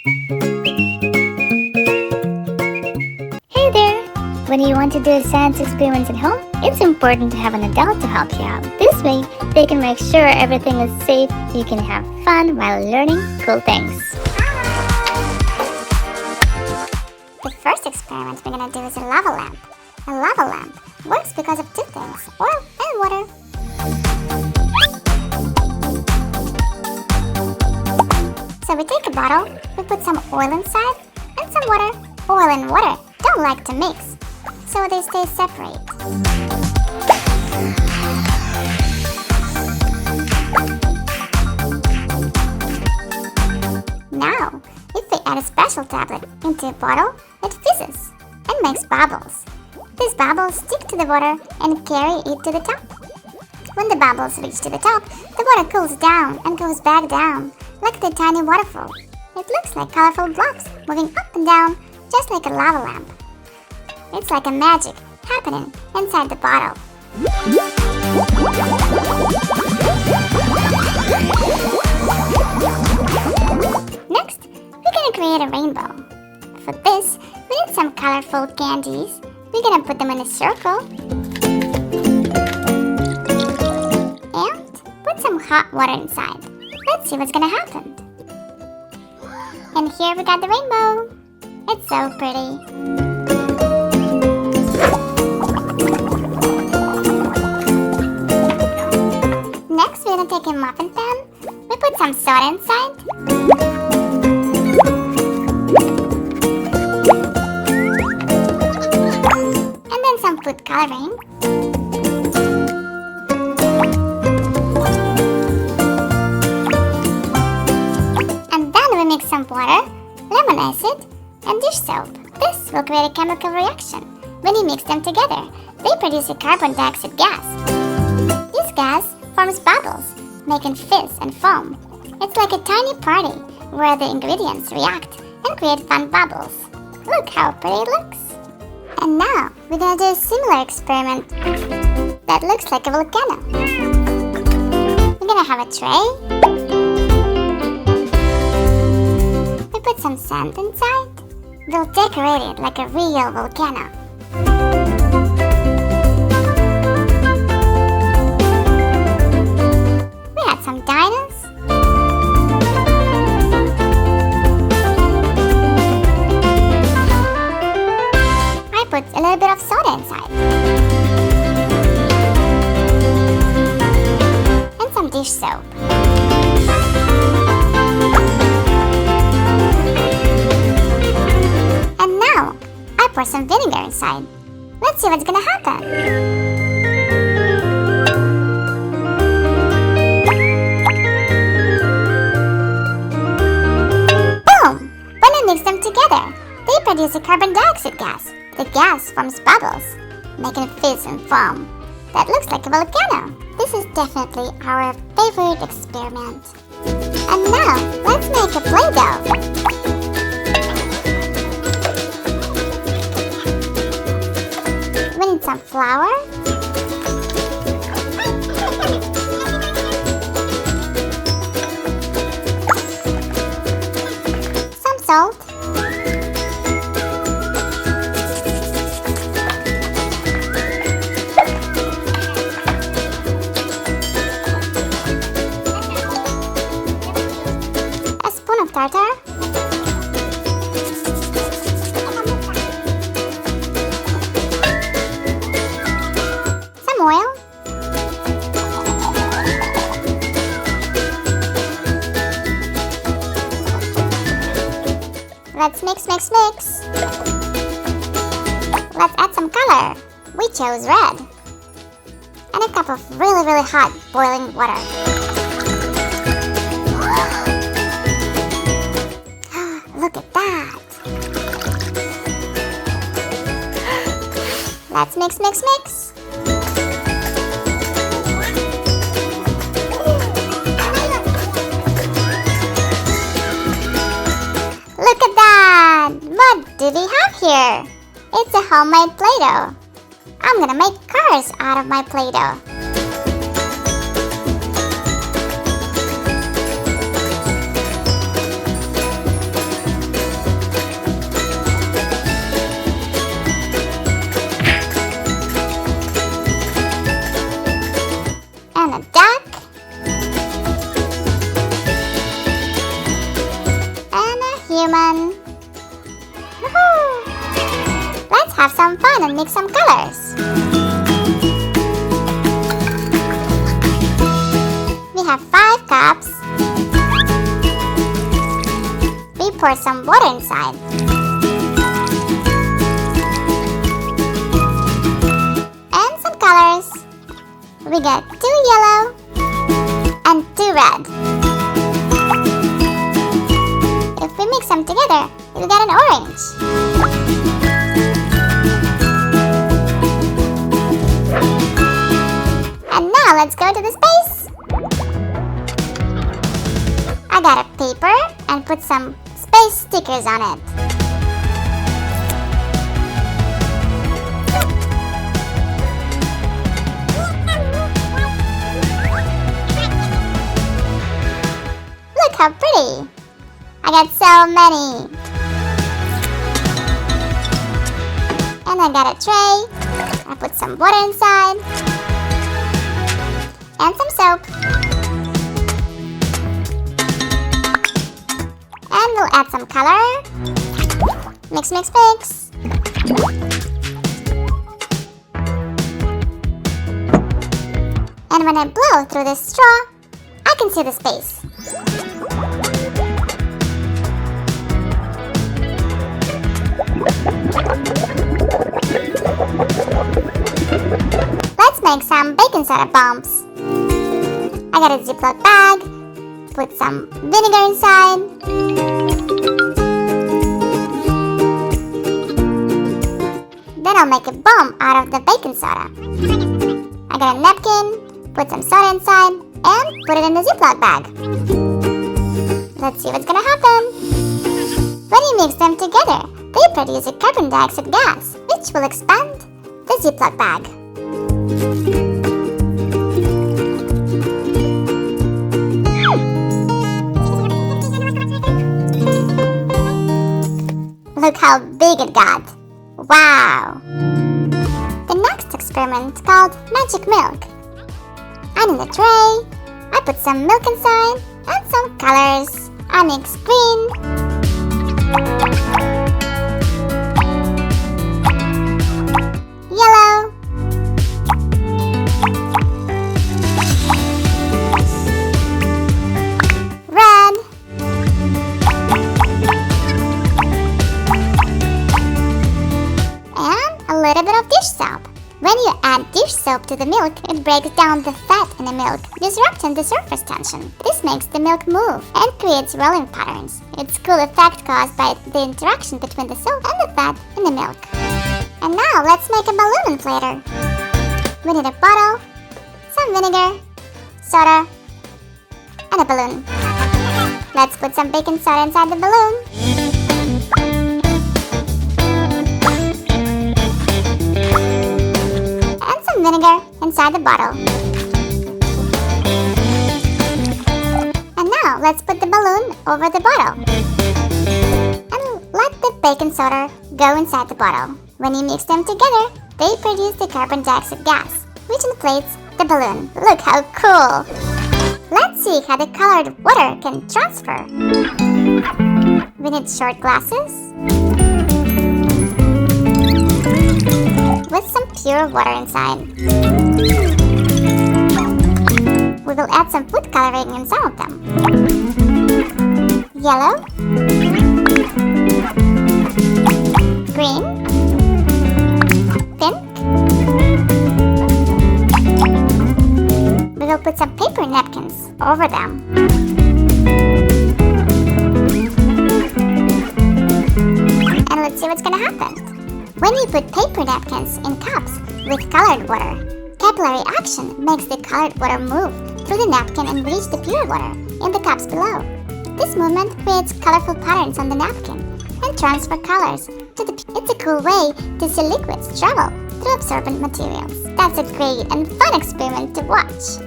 Hey there! When you want to do science experiments at home, it's important to have an adult to help you out. This way, they can make sure everything is safe so you can have fun while learning cool things. The first experiment we're gonna do is a lava lamp. A lava lamp works because of two things, oil and water. So we take a bottle, we put some oil inside and some water. Oil and water don't like to mix, so they stay separate. Now, if we add a special tablet into a bottle, it fizzes and makes bubbles. These bubbles stick to the water and carry it to the top. When the bubbles reach to the top, the water cools down and goes back down, like the tiny waterfall. It looks like colorful blocks moving up and down, just like a lava lamp. It's like a magic happening inside the bottle. Next, we're gonna create a rainbow. For this, we need some colorful candies. We're gonna put them in a circle and put some hot water inside. Let's see what's gonna happen. And here we got the rainbow. It's so pretty. Next, we're gonna take a muffin pan. We put some soda inside. And then some food coloring. And then we mix some water, lemon acid, and dish soap. This will create a chemical reaction. When you mix them together, they produce a carbon dioxide gas. This gas forms bubbles, making fizz and foam. It's like a tiny party where the ingredients react and create fun bubbles. Look how pretty it looks. And now we're gonna do a similar experiment that looks like a volcano. We're gonna have a tray. We put some sand inside. We'll decorate it like a real volcano. We add some dinos. I put a little bit of soda inside. And some dish soap. And now, I pour some vinegar inside. Let's see what's gonna happen. Boom! When I mix them together, they produce a carbon dioxide gas. The gas forms bubbles, making fizz and foam. That looks like a volcano. This is definitely our favorite experiment. And now, let's make a PlayDoh. We need some flour, some salt, a spoon of tartar, oil, let's mix. Let's add some color. We chose red. And a cup of really hot boiling water. Look at that. Let's mix. Look at that! What do we have here? It's a homemade Play-Doh. I'm gonna make cars out of my Play-Doh. human. Woohoo! Let's have some fun and mix some colors. We have 5 cups. We pour some water inside. And some colors. We get 2 yellow and 2 red. If we mix them together, we'll get an orange. And now let's go to the space. I got a paper and put some space stickers on it. Look how pretty! I got so many. And I got a tray. I put some water inside. And some soap. And we'll add some color. Mix, mix, mix. And when I blow through this straw, I can see the space. Let's make some baking soda bombs. I got a Ziploc bag, put some vinegar inside. Then I'll make a bomb out of the baking soda. I got a napkin, put some soda inside, and put it in the Ziploc bag. Let's see what's gonna happen. When you mix them together, they produce a carbon dioxide gas, which will expand the Ziploc bag. Look how big it got! Wow! The next experiment is called magic milk. And in the tray, I put some milk inside and some colors. I mix green, yellow, red, and a little bit of dish soap. When you add dish soap to the milk, it breaks down the fat in the milk, disrupting the surface tension. This makes the milk move and creates rolling patterns. It's a cool effect caused by the interaction between the soap and the fat in the milk. And now let's make a balloon inflator. We need a bottle, some vinegar, soda, and a balloon. Let's put some baking soda inside the balloon. Vinegar inside the bottle. And now let's put the balloon over the bottle. And let the baking soda go inside the bottle. When you mix them together, they produce the carbon dioxide gas, which inflates the balloon. Look how cool! Let's see how the colored water can transfer. We need short glasses with some pure water inside. We will add some food coloring in some of them. Yellow, green, pink. We will put some paper napkins over them. And let's see what's gonna happen. When you put paper napkins in cups with colored water, capillary action makes the colored water move through the napkin and reach the pure water in the cups below. This movement creates colorful patterns on the napkin and transfer colors to the. It's a cool way to see liquids travel through absorbent materials. That's a great and fun experiment to watch.